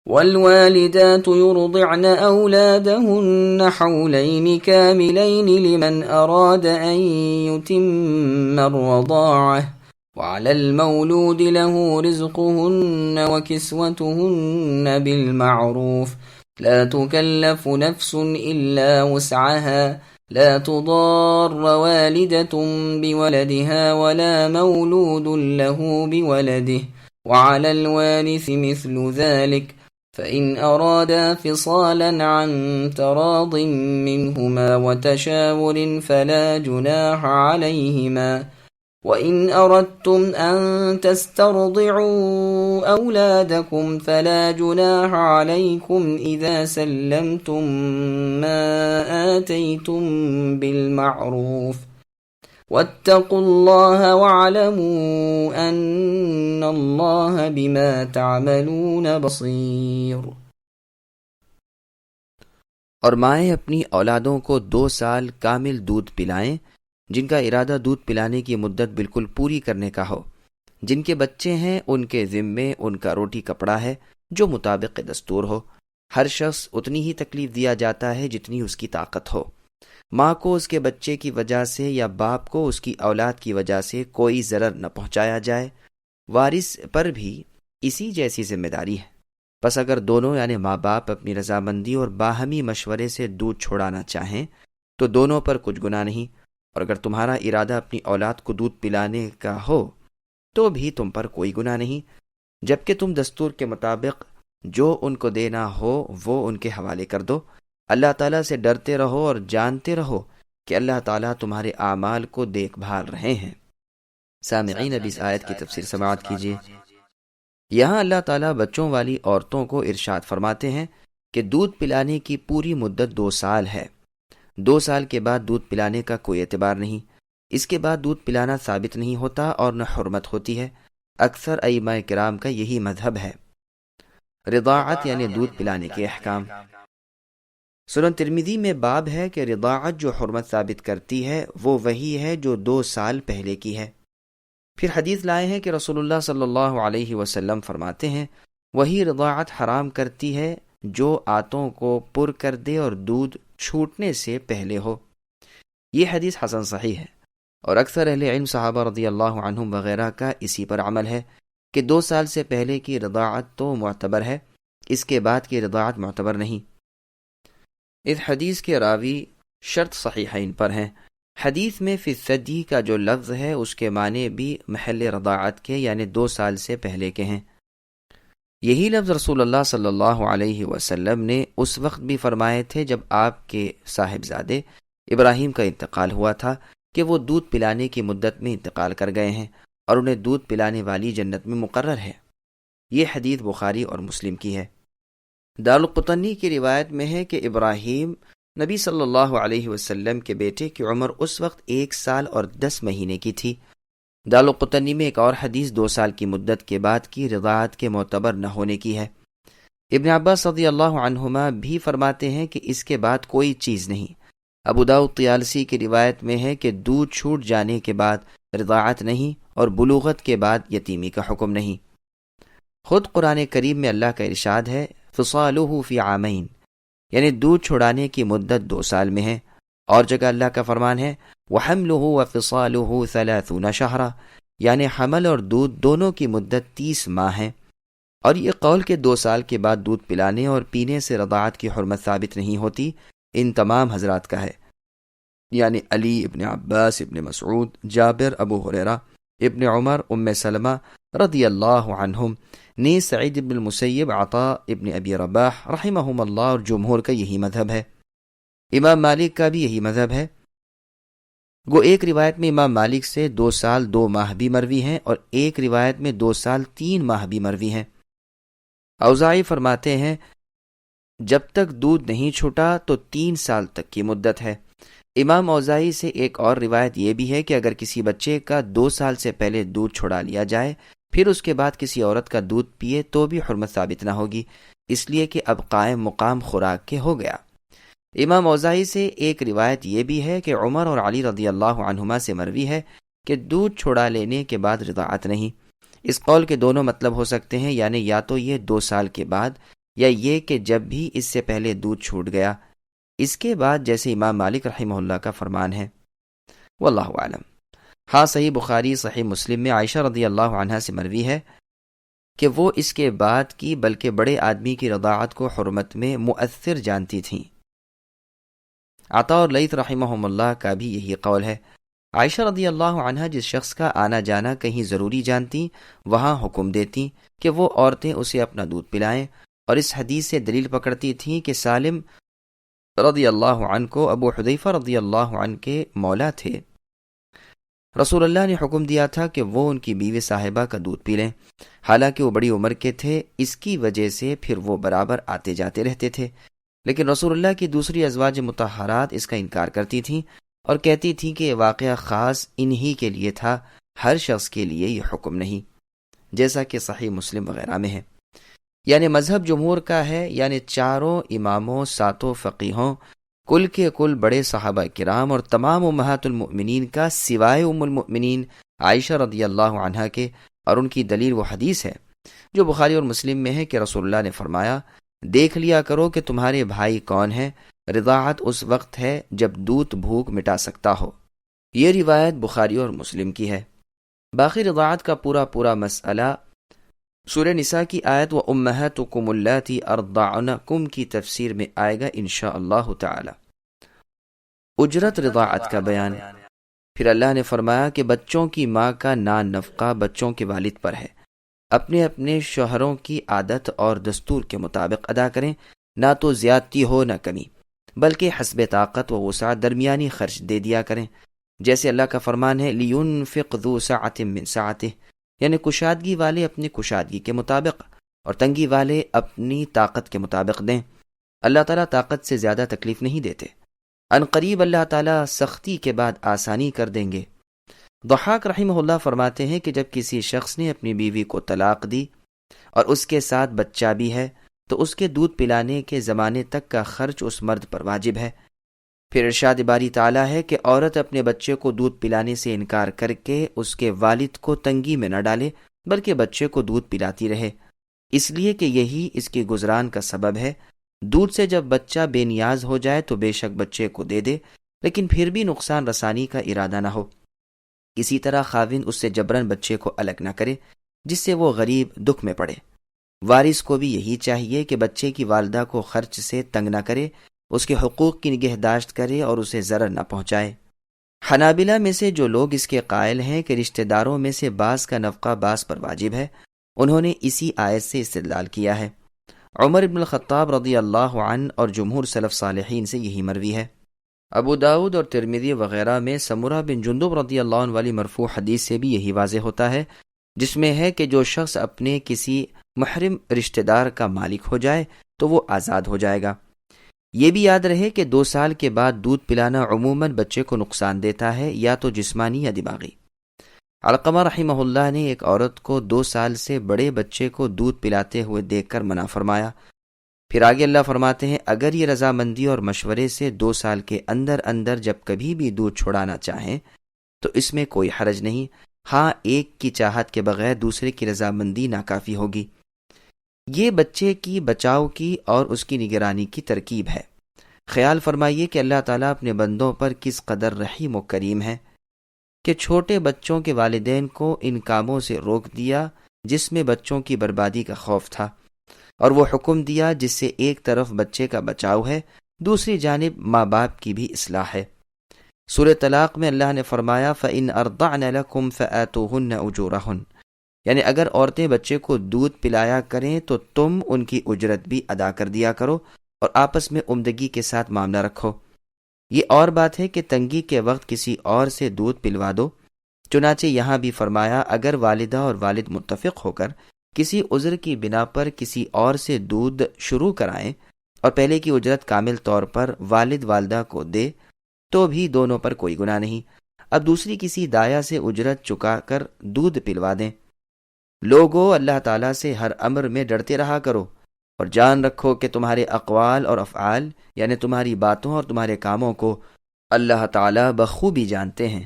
والوالدات يرضعن أولادهن حولين كاملين لمن أراد أن يتم الرضاعة وعلى المولود له رزقهن وكسوتهن بالمعروف لا تكلف نفس إلا وسعها لا تضار والدة بولدها ولا مولود له بولده وعلى الوارث مثل ذلك فإن أرادا فصالا عن تراض منهما وتشاور فلا جناح عليهما وإن أردتم أن تسترضعوا أولادكم فلا جناح عليكم إذا سلمتم ما آتيتم بالمعروف واتقوا الله واعلموا أن الله بما تعملون بصير۔ اور مائیں اپنی اولادوں کو 2 سال کامل دودھ پلائیں جن کا ارادہ دودھ پلانے کی مدت بالکل پوری کرنے کا ہو۔ جن کے بچے ہیں ان کے ذمے ان کا روٹی کپڑا ہے جو مطابق دستور ہو۔ ہر شخص اتنی ہی تکلیف دیا جاتا ہے جتنی اس کی طاقت ہو۔ ماں کو اس کے بچے کی وجہ سے یا باپ کو اس کی اولاد کی وجہ سے کوئی ضرر نہ پہنچایا جائے۔ وارث پر بھی اسی جیسی ذمہ داری ہے۔ بس اگر دونوں یعنی ماں باپ اپنی رضامندی اور باہمی مشورے سے دودھ چھوڑانا چاہیں تو دونوں پر کچھ گناہ نہیں، اور اگر تمہارا ارادہ اپنی اولاد کو دودھ پلانے کا ہو تو بھی تم پر کوئی گناہ نہیں، جبکہ تم دستور کے مطابق جو ان کو دینا ہو وہ ان کے حوالے کر دو۔ اللہ تعالیٰ سے ڈرتے رہو اور جانتے رہو کہ اللہ تعالیٰ تمہارے اعمال کو دیکھ بھال رہے ہیں۔ سامعین، اب اس آیت کی تفسیر سماعت کیجیے۔ یہاں اللہ تعالیٰ بچوں والی عورتوں کو ارشاد فرماتے ہیں کہ دودھ پلانے کی پوری مدت 2 سال ہے۔ 2 سال کے بعد دودھ پلانے کا کوئی اعتبار نہیں۔ اس کے بعد دودھ پلانا ثابت نہیں ہوتا اور نہ حرمت ہوتی ہے۔ اکثر ائمہ کرام کا یہی مذہب ہے۔ رضاعت یعنی دودھ پلانے کے احکام۔ سنن ترمذی میں باب ہے کہ رضاعت جو حرمت ثابت کرتی ہے وہ وہی ہے جو 2 سال پہلے کی ہے۔ پھر حدیث لائے ہیں کہ رسول اللہ صلی اللہ علیہ وسلم فرماتے ہیں وہی رضاعت حرام کرتی ہے جو آتوں کو پر کر دے اور دودھ چھوٹنے سے پہلے ہو۔ یہ حدیث حسن صحیح ہے، اور اکثر اہل علم صحابہ رضی اللہ عنہم وغیرہ کا اسی پر عمل ہے کہ 2 سال سے پہلے کی رضاعت تو معتبر ہے، اس کے بعد کی رضاعت معتبر نہیں۔ اس حدیث کے راوی شرط صحیحین پر ہیں۔ حدیث میں فی الثدی کا جو لفظ ہے اس کے معنی بھی محل رضاعت کے یعنی 2 سال سے پہلے کے ہیں۔ یہی لفظ رسول اللہ صلی اللہ علیہ وسلم نے اس وقت بھی فرمائے تھے جب آپ کے صاحبزادے ابراہیم کا انتقال ہوا تھا کہ وہ دودھ پلانے کی مدت میں انتقال کر گئے ہیں اور انہیں دودھ پلانے والی جنت میں مقرر ہے۔ یہ حدیث بخاری اور مسلم کی ہے۔ دارالقطنی کی روایت میں ہے کہ ابراہیم نبی صلی اللہ علیہ وسلم کے بیٹے کی عمر اس وقت 1 سال اور 10 مہینے کی تھی۔ دارالقطنی میں ایک اور حدیث 2 سال کی مدت کے بعد کی رضاعت کے معتبر نہ ہونے کی ہے۔ ابن عباس رضی اللہ عنہما بھی فرماتے ہیں کہ اس کے بعد کوئی چیز نہیں۔ ابو داؤد طیالسی کی روایت میں ہے کہ دودھ چھوٹ جانے کے بعد رضاعت نہیں اور بلوغت کے بعد یتیمی کا حکم نہیں۔ خود قرآن کریم میں اللہ کا ارشاد ہے فصالہ فی عامین، یعنی دودھ چھڑانے کی مدت 2 سال میں ہے۔ اور جگہ اللہ کا فرمان ہے وَحَمْلُهُ وَفِصَالُهُ 30 شَهْرًا، یعنی حمل اور دودھ دونوں کی مدت 30 ماہ ہے۔ اور یہ قول کہ 2 سال کے بعد دودھ پلانے اور پینے سے رضاعت کی حرمت ثابت نہیں ہوتی ان تمام حضرات کا ہے، یعنی علی، ابن عباس، ابن مسعود، جابر، ابو ہریرہ، ابن عمر، ام سلمہ رضی اللہ عنہم، نیز سعید ابن المسیب، عطاء ابن ابی رباح رحمہم اللہ، اور جمہور کا یہی مذہب ہے۔ امام مالک کا بھی یہی مذہب ہے۔ گو ایک روایت میں امام مالک سے 2 سال 2 ماہ بھی مروی ہیں اور ایک روایت میں 2 سال 3 ماہ بھی مروی ہیں۔ اوزاعی فرماتے ہیں جب تک دودھ نہیں چھوٹا تو 3 سال تک کی مدت ہے۔ امام اوزاعی سے ایک اور روایت یہ بھی ہے کہ اگر کسی بچے کا 2 سال سے پہلے دودھ چھڑا لیا جائے پھر اس کے بعد کسی عورت کا دودھ پیے تو بھی حرمت ثابت نہ ہوگی، اس لیے کہ اب قائم مقام خوراک کے ہو گیا۔ امام اوزاعی سے ایک روایت یہ بھی ہے کہ عمر اور علی رضی اللہ عنہما سے مروی ہے کہ دودھ چھڑا لینے کے بعد رضاعت نہیں۔ اس قول کے دونوں مطلب ہو سکتے ہیں، یعنی یا تو یہ 2 سال کے بعد یا یہ کہ جب بھی اس سے پہلے دودھ چھوٹ گیا، اس کے بعد، جیسے امام مالک رحمہ اللہ کا فرمان ہے۔ واللہ اعلم۔ ہاں، صحیح بخاری، صحیح مسلم میں عائشہ رضی اللہ عنہا سے مروی ہے کہ وہ اس کے بعد کی بلکہ بڑے آدمی کی رضاعت کو حرمت میں مؤثر جانتی تھیں۔ عطا اور لیث رحمہم اللہ کا بھی یہی قول ہے۔ عائشہ رضی اللہ عنہا جس شخص کا آنا جانا کہیں ضروری جانتی، وہاں حکم دیتی کہ وہ عورتیں اسے اپنا دودھ پلائیں، اور اس حدیث سے دلیل پکڑتی تھیں کہ سالم رضی اللہ عنہ کو ابو حذیفہ رضی اللہ عنہ کے مولا تھے۔ رسول اللہ نے حکم دیا تھا کہ وہ ان کی بیوی صاحبہ کا دودھ پی لیں، حالانکہ وہ بڑی عمر کے تھے، اس کی وجہ سے پھر وہ برابر آتے جاتے رہتے تھے، لیکن رسول اللہ کی دوسری ازواج مطہرات اس کا انکار کرتی تھیں اور کہتی تھیں کہ یہ واقعہ خاص انہی کے لیے تھا، ہر شخص کے لیے یہ حکم نہیں، جیسا کہ صحیح مسلم وغیرہ میں ہے۔ یعنی مذہب جمہور کا ہے، یعنی چاروں اماموں، ساتوں فقیہوں، کل کے کل بڑے صحابہ کرام اور تمام امہات المؤمنین کا، سوائے ام المؤمنین عائشہ رضی اللہ عنہا کے، اور ان کی دلیل وہ حدیث ہے جو بخاری اور مسلم میں ہے کہ رسول اللہ نے فرمایا، دیکھ لیا کرو کہ تمہارے بھائی کون ہیں، رضاعت اس وقت ہے جب دودھ بھوک مٹا سکتا ہو۔ یہ روایت بخاری اور مسلم کی ہے۔ باقی رضاعت کا پورا مسئلہ سورہ نساء کی آیت وَأُمَّهَاتُكُمُ اللَّاتِي أَرْضَعْنَكُمْ کی تفسیر میں آئے گا انشاءاللہ تعالی۔ اجرت رضاعت کا بیان۔ پھر اللہ نے فرمایا کہ بچوں کی ماں کا نان نفقہ بچوں کے والد پر ہے، اپنے اپنے شوہروں کی عادت اور دستور کے مطابق ادا کریں، نہ تو زیادتی ہو نہ کمی، بلکہ حسب طاقت و وسعت درمیانی خرچ دے دیا کریں، جیسے اللہ کا فرمان ہے لِيُنْفِقْ ذُو سَعَةٍ مِّن سَعَتِهِ، یعنی کشادگی والے اپنی کشادگی کے مطابق اور تنگی والے اپنی طاقت کے مطابق دیں۔ اللہ تعالیٰ طاقت سے زیادہ تکلیف نہیں دیتے۔ ان قریب اللہ تعالیٰ سختی کے بعد آسانی کر دیں گے۔ ضحاک رحمہ اللہ فرماتے ہیں کہ جب کسی شخص نے اپنی بیوی کو طلاق دی اور اس کے ساتھ بچہ بھی ہے تو اس کے دودھ پلانے کے زمانے تک کا خرچ اس مرد پر واجب ہے۔ پھر ارشاد باری تعالیٰ ہے کہ عورت اپنے بچے کو دودھ پلانے سے انکار کر کے اس کے والد کو تنگی میں نہ ڈالے، بلکہ بچے کو دودھ پلاتی رہے، اس لیے کہ یہی اس کی گزران کا سبب ہے۔ دودھ سے جب بچہ بے نیاز ہو جائے تو بے شک بچے کو دے دے، لیکن پھر بھی نقصان رسانی کا ارادہ نہ ہو۔ اسی طرح خاوند اس سے جبراً بچے کو الگ نہ کرے جس سے وہ غریب دکھ میں پڑے۔ وارث کو بھی یہی چاہیے کہ بچے کی والدہ کو خرچ سے تنگ نہ کرے، اس کے حقوق کی نگہداشت کرے اور اسے ضرر نہ پہنچائے۔ حنابلہ میں سے جو لوگ اس کے قائل ہیں کہ رشتہ داروں میں سے بعض کا نفقہ بعض پر واجب ہے، انہوں نے اسی آیت سے استدلال کیا ہے۔ عمر بن الخطاب رضی اللہ عنہ اور جمہور سلف صالحین سے یہی مروی ہے۔ ابو داؤد اور ترمذی وغیرہ میں سمرہ بن جندب رضی اللہ عنہ والی مرفوع حدیث سے بھی یہی واضح ہوتا ہے، جس میں ہے کہ جو شخص اپنے کسی محرم رشتہ دار کا مالک ہو جائے تو وہ آزاد ہو جائے گا۔ یہ بھی یاد رہے کہ 2 سال کے بعد دودھ پلانا عموماً بچے کو نقصان دیتا ہے، یا تو جسمانی یا دماغی۔ علقمہ رحمہ اللہ نے ایک عورت کو 2 سال سے بڑے بچے کو دودھ پلاتے ہوئے دیکھ کر منع فرمایا۔ پھر آگے اللہ فرماتے ہیں اگر یہ رضامندی اور مشورے سے 2 سال کے اندر اندر جب کبھی بھی دودھ چھڑانا چاہیں تو اس میں کوئی حرج نہیں، ہاں ایک کی چاہت کے بغیر دوسرے کی رضامندی ناکافی ہوگی۔ یہ بچے کی بچاؤ کی اور اس کی نگرانی کی ترکیب ہے۔ خیال فرمائیے کہ اللہ تعالیٰ اپنے بندوں پر کس قدر رحیم و کریم ہے کہ چھوٹے بچوں کے والدین کو ان کاموں سے روک دیا جس میں بچوں کی بربادی کا خوف تھا، اور وہ حکم دیا جس سے ایک طرف بچے کا بچاؤ ہے، دوسری جانب ماں باپ کی بھی اصلاح ہے۔ سورہ طلاق میں اللہ نے فرمایا فَإِنْ أَرْضَعْنَ لَكُمْ فَآتُوهُنَّ أُجُورَهُنَّ، یعنی اگر عورتیں بچے کو دودھ پلایا کریں تو تم ان کی اجرت بھی ادا کر دیا کرو اور آپس میں عمدگی کے ساتھ معاملہ رکھو۔ یہ اور بات ہے کہ تنگی کے وقت کسی اور سے دودھ پلوا دو، چنانچہ یہاں بھی فرمایا اگر والدہ اور والد متفق ہو کر کسی عذر کی بنا پر کسی اور سے دودھ شروع کرائیں اور پہلے کی اجرت کامل طور پر والد والدہ کو دے تو بھی دونوں پر کوئی گناہ نہیں، اب دوسری کسی دایا سے اجرت چکا کر دودھ پلوا دیں۔ لوگو اللہ تعالیٰ سے ہر امر میں ڈرتے رہا کرو اور جان رکھو کہ تمہارے اقوال اور افعال یعنی تمہاری باتوں اور تمہارے کاموں کو اللہ تعالیٰ بخوبی جانتے ہیں۔